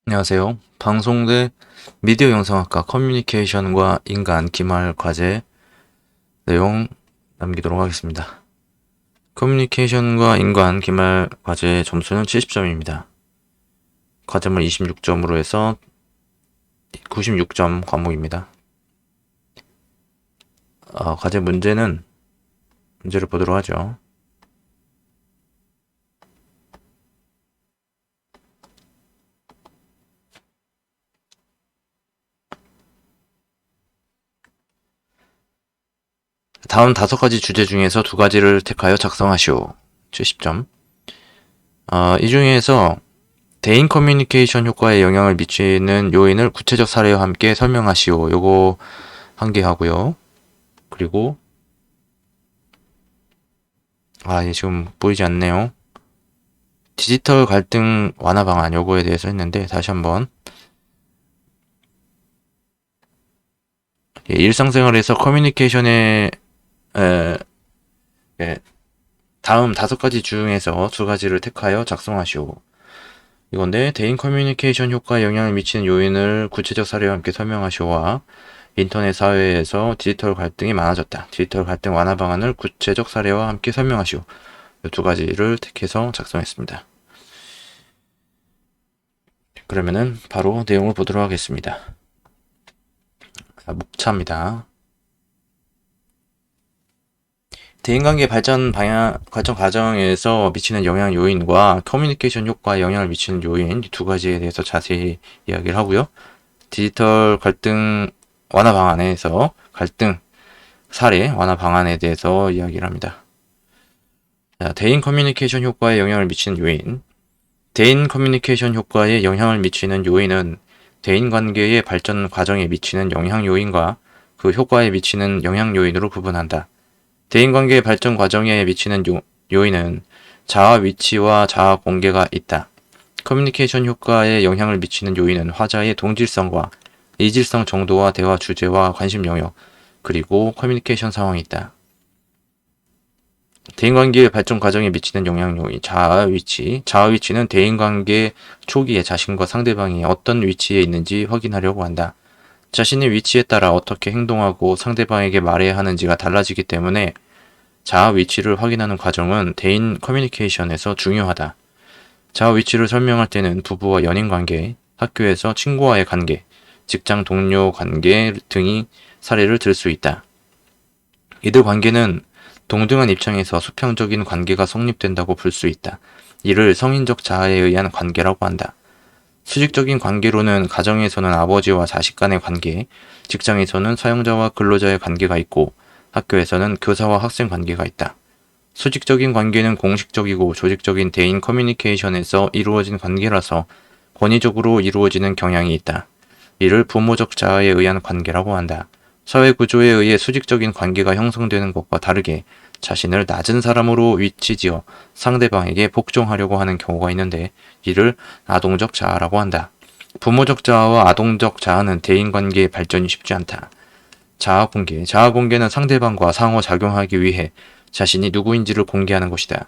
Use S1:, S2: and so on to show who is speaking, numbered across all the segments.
S1: 안녕하세요. 방송대 미디어 영상학과 커뮤니케이션과 인간 기말 과제 내용 남기도록 하겠습니다. 커뮤니케이션과 인간 기말 과제 점수는 70점입니다. 과제물 26점으로 해서 96점 과목입니다. 과제 문제를 보도록 하죠. 다음 5가지 주제 중에서 2가지를 택하여 작성하시오. 70점. 이 중에서 대인 커뮤니케이션 효과에 영향을 미치는 요인을 구체적 사례와 함께 설명하시오. 요거 한 개 하고요. 그리고 얘 지금 보이지 않네요. 디지털 갈등 완화 방안 요거에 대해서 했는데 다시 한번 일상생활에서 커뮤니케이션에 다음 5가지 중에서 2가지를 택하여 작성하시오. 이건데 대인 커뮤니케이션 효과에 영향을 미치는 요인을 구체적 사례와 함께 설명하시오와 인터넷 사회에서 디지털 갈등이 많아졌다. 디지털 갈등 완화 방안을 구체적 사례와 함께 설명하시오. 이 2가지를 택해서 작성했습니다. 그러면은 바로 내용을 보도록 하겠습니다. 목차입니다. 대인관계 발전 과정에서 미치는 영향 요인과 커뮤니케이션 효과에 영향을 미치는 요인 2가지에 대해서 자세히 이야기를 하고요. 디지털 갈등 완화 방안에서 갈등 사례 완화 방안에 대해서 이야기를 합니다. 대인 커뮤니케이션 효과에 영향을 미치는 요인. 대인 커뮤니케이션 효과에 영향을 미치는 요인은 대인관계의 발전 과정에 미치는 영향 요인과 그 효과에 미치는 영향 요인으로 구분한다. 대인관계의 발전 과정에 미치는 요인은 자아 위치와 자아 공개가 있다. 커뮤니케이션 효과에 영향을 미치는 요인은 화자의 동질성과 이질성 정도와 대화 주제와 관심 영역, 그리고 커뮤니케이션 상황이 있다. 대인관계의 발전 과정에 미치는 영향 요인, 자아 위치. 자아 위치는 대인관계 초기에 자신과 상대방이 어떤 위치에 있는지 확인하려고 한다. 자신의 위치에 따라 어떻게 행동하고 상대방에게 말해야 하는지가 달라지기 때문에 자아 위치를 확인하는 과정은 대인 커뮤니케이션에서 중요하다. 자아 위치를 설명할 때는 부부와 연인 관계, 학교에서 친구와의 관계, 직장 동료 관계 등의 사례를 들 수 있다. 이들 관계는 동등한 입장에서 수평적인 관계가 성립된다고 볼 수 있다. 이를 성인적 자아에 의한 관계라고 한다. 수직적인 관계로는 가정에서는 아버지와 자식 간의 관계, 직장에서는 사용자와 근로자의 관계가 있고 학교에서는 교사와 학생 관계가 있다. 수직적인 관계는 공식적이고 조직적인 대인 커뮤니케이션에서 이루어진 관계라서 권위적으로 이루어지는 경향이 있다. 이를 부모적 자아에 의한 관계라고 한다. 사회 구조에 의해 수직적인 관계가 형성되는 것과 다르게 자신을 낮은 사람으로 위치지어 상대방에게 복종하려고 하는 경우가 있는데 이를 아동적 자아라고 한다. 부모적 자아와 아동적 자아는 대인관계의 발전이 쉽지 않다. 자아 공개. 자아 공개는 상대방과 상호작용하기 위해 자신이 누구인지를 공개하는 것이다.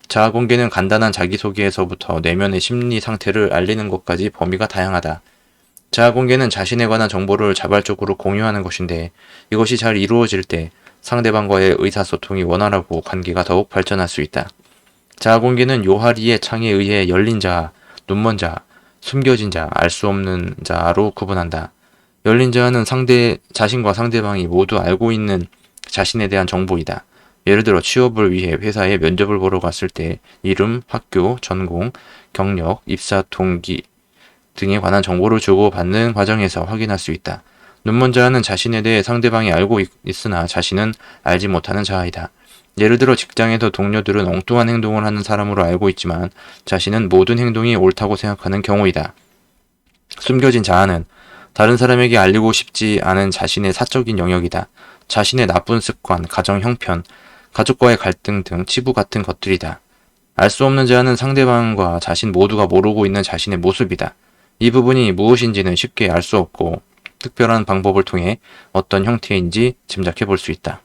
S1: 자아 공개는 간단한 자기소개에서부터 내면의 심리 상태를 알리는 것까지 범위가 다양하다. 자아 공개는 자신에 관한 정보를 자발적으로 공유하는 것인데 이것이 잘 이루어질 때 상대방과의 의사소통이 원활하고 관계가 더욱 발전할 수 있다. 자아 공개는 요하리의 창에 의해 열린 자아, 눈먼 자아, 숨겨진 자아, 알 수 없는 자아로 구분한다. 열린 자아는 자신과 상대방이 모두 알고 있는 자신에 대한 정보이다. 예를 들어 취업을 위해 회사에 면접을 보러 갔을 때 이름, 학교, 전공, 경력, 입사 동기 등에 관한 정보를 주고받는 과정에서 확인할 수 있다. 눈먼 자아는 자신에 대해 상대방이 알고 있으나 자신은 알지 못하는 자아이다. 예를 들어 직장에서 동료들은 엉뚱한 행동을 하는 사람으로 알고 있지만 자신은 모든 행동이 옳다고 생각하는 경우이다. 숨겨진 자아는 다른 사람에게 알리고 싶지 않은 자신의 사적인 영역이다. 자신의 나쁜 습관, 가정 형편, 가족과의 갈등 등 치부 같은 것들이다. 알 수 없는 자아는 상대방과 자신 모두가 모르고 있는 자신의 모습이다. 이 부분이 무엇인지는 쉽게 알 수 없고 특별한 방법을 통해 어떤 형태인지 짐작해 볼 수 있다.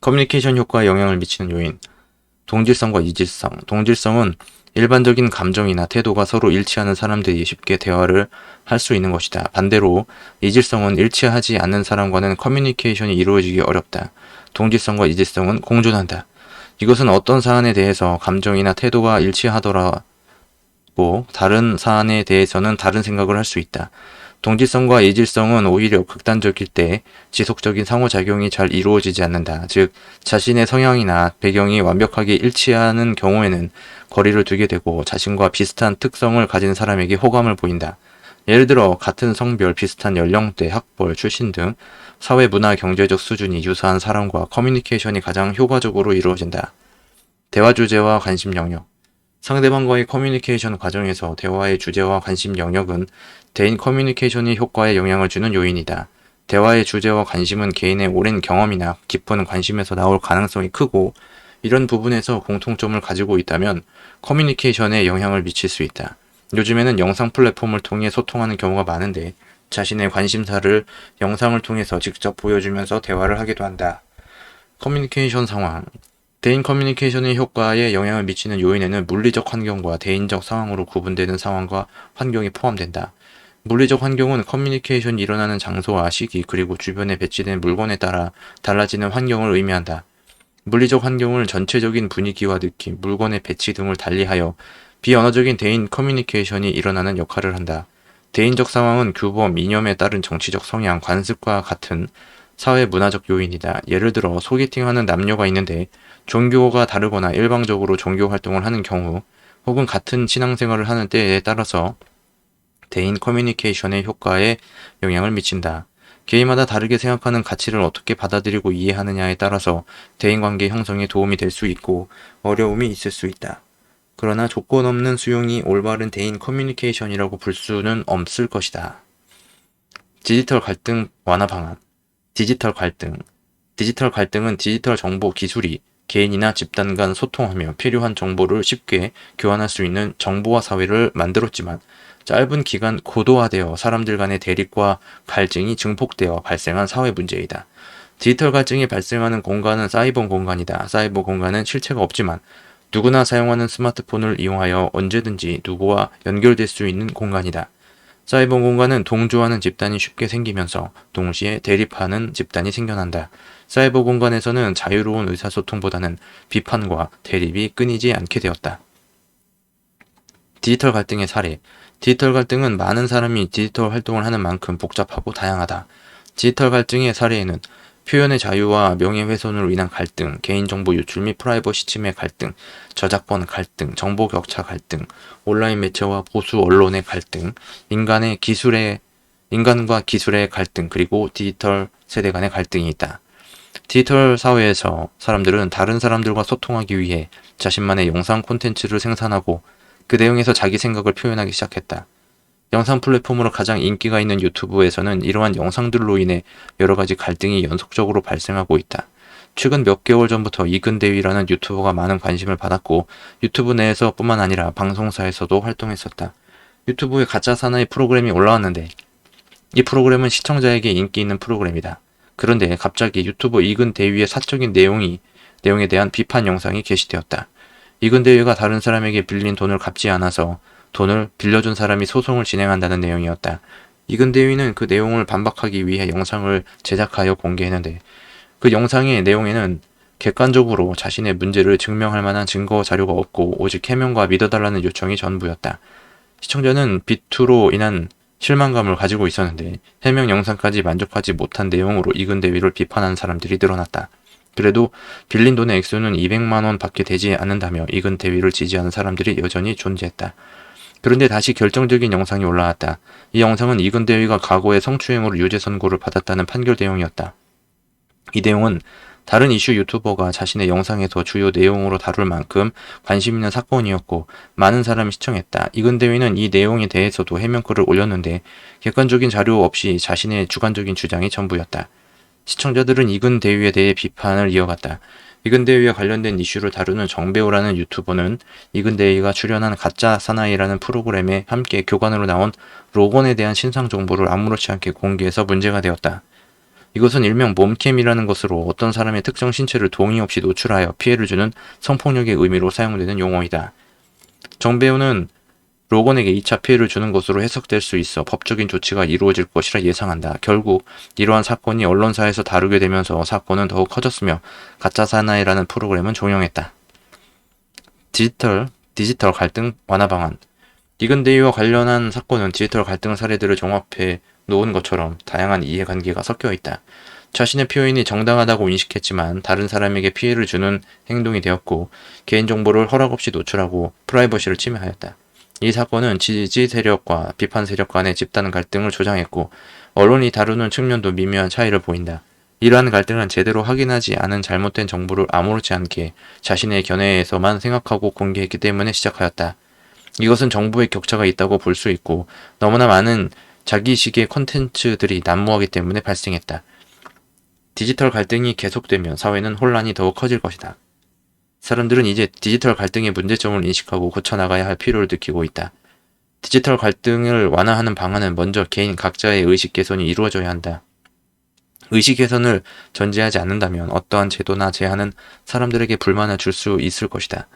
S1: 커뮤니케이션 효과에 영향을 미치는 요인. 동질성과 이질성. 동질성은 일반적인 감정이나 태도가 서로 일치하는 사람들이 쉽게 대화를 할 수 있는 것이다. 반대로 이질성은 일치하지 않는 사람과는 커뮤니케이션이 이루어지기 어렵다. 동질성과 이질성은 공존한다. 이것은 어떤 사안에 대해서 감정이나 태도가 일치하더라도 다른 사안에 대해서는 다른 생각을 할 수 있다. 동질성과 이질성은 오히려 극단적일 때 지속적인 상호작용이 잘 이루어지지 않는다. 즉, 자신의 성향이나 배경이 완벽하게 일치하는 경우에는 거리를 두게 되고 자신과 비슷한 특성을 가진 사람에게 호감을 보인다. 예를 들어 같은 성별, 비슷한 연령대, 학벌, 출신 등 사회, 문화, 경제적 수준이 유사한 사람과 커뮤니케이션이 가장 효과적으로 이루어진다. 대화 주제와 관심 영역. 상대방과의 커뮤니케이션 과정에서 대화의 주제와 관심 영역은 대인 커뮤니케이션의 효과에 영향을 주는 요인이다. 대화의 주제와 관심은 개인의 오랜 경험이나 깊은 관심에서 나올 가능성이 크고, 이런 부분에서 공통점을 가지고 있다면 커뮤니케이션에 영향을 미칠 수 있다. 요즘에는 영상 플랫폼을 통해 소통하는 경우가 많은데, 자신의 관심사를 영상을 통해서 직접 보여주면서 대화를 하기도 한다. 커뮤니케이션 상황. 대인 커뮤니케이션의 효과에 영향을 미치는 요인에는 물리적 환경과 대인적 상황으로 구분되는 상황과 환경이 포함된다. 물리적 환경은 커뮤니케이션이 일어나는 장소와 시기, 그리고 주변에 배치된 물건에 따라 달라지는 환경을 의미한다. 물리적 환경을 전체적인 분위기와 느낌, 물건의 배치 등을 달리하여 비언어적인 대인 커뮤니케이션이 일어나는 역할을 한다. 대인적 상황은 규범, 이념에 따른 정치적 성향, 관습과 같은 사회 문화적 요인이다. 예를 들어 소개팅하는 남녀가 있는데 종교가 다르거나 일방적으로 종교 활동을 하는 경우, 혹은 같은 신앙생활을 하는 때에 따라서 대인 커뮤니케이션의 효과에 영향을 미친다. 개인마다 다르게 생각하는 가치를 어떻게 받아들이고 이해하느냐에 따라서 대인관계 형성에 도움이 될 수 있고 어려움이 있을 수 있다. 그러나 조건 없는 수용이 올바른 대인 커뮤니케이션이라고 볼 수는 없을 것이다. 디지털 갈등 완화 방안. 디지털 갈등. 디지털 갈등은 디지털 정보 기술이 개인이나 집단 간 소통하며 필요한 정보를 쉽게 교환할 수 있는 정보화 사회를 만들었지만, 짧은 기간 고도화되어 사람들 간의 대립과 갈증이 증폭되어 발생한 사회 문제이다. 디지털 갈증이 발생하는 공간은 사이버 공간이다. 사이버 공간은 실체가 없지만 누구나 사용하는 스마트폰을 이용하여 언제든지 누구와 연결될 수 있는 공간이다. 사이버 공간은 동조하는 집단이 쉽게 생기면서 동시에 대립하는 집단이 생겨난다. 사이버 공간에서는 자유로운 의사소통보다는 비판과 대립이 끊이지 않게 되었다. 디지털 갈등의 사례. 디지털 갈등은 많은 사람이 디지털 활동을 하는 만큼 복잡하고 다양하다. 디지털 갈등의 사례에는 표현의 자유와 명예훼손으로 인한 갈등, 개인정보 유출 및 프라이버시 침해 갈등, 저작권 갈등, 정보 격차 갈등, 온라인 매체와 보수 언론의 갈등, 인간과 기술의 갈등, 그리고 디지털 세대 간의 갈등이 있다. 디지털 사회에서 사람들은 다른 사람들과 소통하기 위해 자신만의 영상 콘텐츠를 생산하고 그 내용에서 자기 생각을 표현하기 시작했다. 영상 플랫폼으로 가장 인기가 있는 유튜브에서는 이러한 영상들로 인해 여러 가지 갈등이 연속적으로 발생하고 있다. 최근 몇 개월 전부터 이근대위라는 유튜버가 많은 관심을 받았고, 유튜브 내에서 뿐만 아니라 방송사에서도 활동했었다. 유튜브에 가짜 사나이 프로그램이 올라왔는데, 이 프로그램은 시청자에게 인기 있는 프로그램이다. 그런데 갑자기 유튜버 이근대위의 사적인 내용에 대한 비판 영상이 게시되었다. 이근대위가 다른 사람에게 빌린 돈을 갚지 않아서 돈을 빌려준 사람이 소송을 진행한다는 내용이었다. 이근대위는 그 내용을 반박하기 위해 영상을 제작하여 공개했는데, 그 영상의 내용에는 객관적으로 자신의 문제를 증명할 만한 증거 자료가 없고 오직 해명과 믿어달라는 요청이 전부였다. 시청자는 비투로 인한 실망감을 가지고 있었는데, 해명 영상까지 만족하지 못한 내용으로 이근대위를 비판하는 사람들이 늘어났다. 그래도 빌린 돈의 액수는 200만 원 밖에 되지 않는다며 이근대위를 지지하는 사람들이 여전히 존재했다. 그런데 다시 결정적인 영상이 올라왔다. 이 영상은 이근대위가 과거에 성추행으로 유죄 선고를 받았다는 판결 내용이었다. 이 내용은 다른 이슈 유튜버가 자신의 영상에서 주요 내용으로 다룰 만큼 관심 있는 사건이었고 많은 사람이 시청했다. 이근대위는 이 내용에 대해서도 해명글을 올렸는데 객관적인 자료 없이 자신의 주관적인 주장이 전부였다. 시청자들은 이근대위에 대해 비판을 이어갔다. 이근대위와 관련된 이슈를 다루는 정배우라는 유튜버는 이근대위가 출연한 가짜 사나이라는 프로그램에 함께 교관으로 나온 로건에 대한 신상 정보를 아무렇지 않게 공개해서 문제가 되었다. 이것은 일명 몸캠이라는 것으로 어떤 사람의 특정 신체를 동의 없이 노출하여 피해를 주는 성폭력의 의미로 사용되는 용어이다. 정 배우는 로건에게 2차 피해를 주는 것으로 해석될 수 있어 법적인 조치가 이루어질 것이라 예상한다. 결국 이러한 사건이 언론사에서 다루게 되면서 사건은 더욱 커졌으며 가짜 사나이라는 프로그램은 종영했다. 디지털 갈등 완화 방안. 이근데이와 관련한 사건은 디지털 갈등 사례들을 종합해 놓은 것처럼 다양한 이해관계가 섞여 있다. 자신의 표현이 정당하다고 인식했지만 다른 사람에게 피해를 주는 행동이 되었고 개인정보를 허락 없이 노출하고 프라이버시를 침해하였다. 이 사건은 지지 세력과 비판 세력 간의 집단 갈등을 조장했고 언론이 다루는 측면도 미묘한 차이를 보인다. 이러한 갈등은 제대로 확인하지 않은 잘못된 정보를 아무렇지 않게 자신의 견해에서만 생각하고 공개했기 때문에 시작하였다. 이것은 정보의 격차가 있다고 볼 수 있고 너무나 많은 자기식의 콘텐츠들이 난무하기 때문에 발생했다. 디지털 갈등이 계속되면 사회는 혼란이 더욱 커질 것이다. 사람들은 이제 디지털 갈등의 문제점을 인식하고 고쳐나가야 할 필요를 느끼고 있다. 디지털 갈등을 완화하는 방안은 먼저 개인 각자의 의식 개선이 이루어져야 한다. 의식 개선을 전제하지 않는다면 어떠한 제도나 제한은 사람들에게 불만을 줄 수 있을 것이다.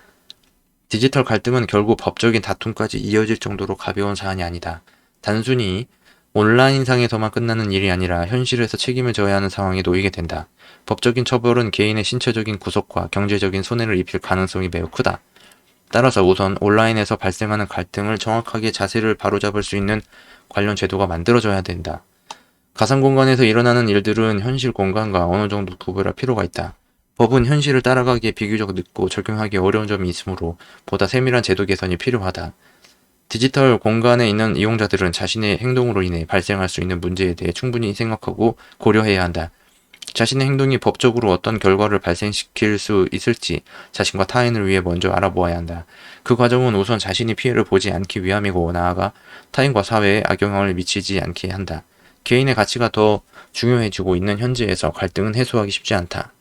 S1: 디지털 갈등은 결국 법적인 다툼까지 이어질 정도로 가벼운 사안이 아니다. 단순히 온라인상에서만 끝나는 일이 아니라 현실에서 책임을 져야 하는 상황에 놓이게 된다. 법적인 처벌은 개인의 신체적인 구속과 경제적인 손해를 입힐 가능성이 매우 크다. 따라서 우선 온라인에서 발생하는 갈등을 정확하게 자세를 바로잡을 수 있는 관련 제도가 만들어져야 된다. 가상공간에서 일어나는 일들은 현실 공간과 어느 정도 구별할 필요가 있다. 법은 현실을 따라가기에 비교적 늦고 적용하기 어려운 점이 있으므로 보다 세밀한 제도 개선이 필요하다. 디지털 공간에 있는 이용자들은 자신의 행동으로 인해 발생할 수 있는 문제에 대해 충분히 생각하고 고려해야 한다. 자신의 행동이 법적으로 어떤 결과를 발생시킬 수 있을지 자신과 타인을 위해 먼저 알아보아야 한다. 그 과정은 우선 자신이 피해를 보지 않기 위함이고 나아가 타인과 사회에 악영향을 미치지 않게 한다. 개인의 가치가 더 중요해지고 있는 현재에서 갈등은 해소하기 쉽지 않다.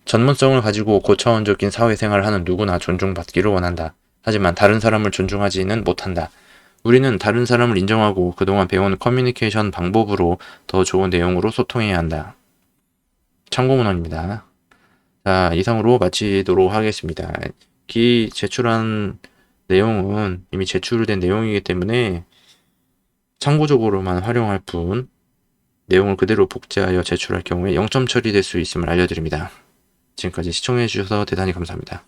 S1: 전문성을 가지고 고차원적인 사회생활을 하는 누구나 존중받기를 원한다. 하지만 다른 사람을 존중하지는 못한다. 우리는 다른 사람을 인정하고 그동안 배운 커뮤니케이션 방법으로 더 좋은 내용으로 소통해야 한다. 참고문헌입니다. 자, 이상으로 마치도록 하겠습니다. 제출한 내용은 이미 제출된 내용이기 때문에 참고적으로만 활용할 뿐 내용을 그대로 복제하여 제출할 경우에 0점 처리될 수 있음을 알려드립니다. 지금까지 시청해주셔서 대단히 감사합니다.